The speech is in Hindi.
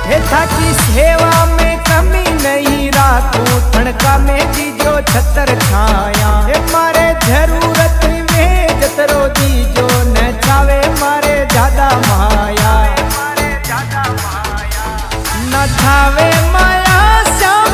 हे थाकी सेवा में कमी नहीं राखूं, ठणका में दीजो छतर छाया। हे मारे जरूरत में जतरो दीजो न चावे मारे ज्यादा माया, न थावे माया श्याम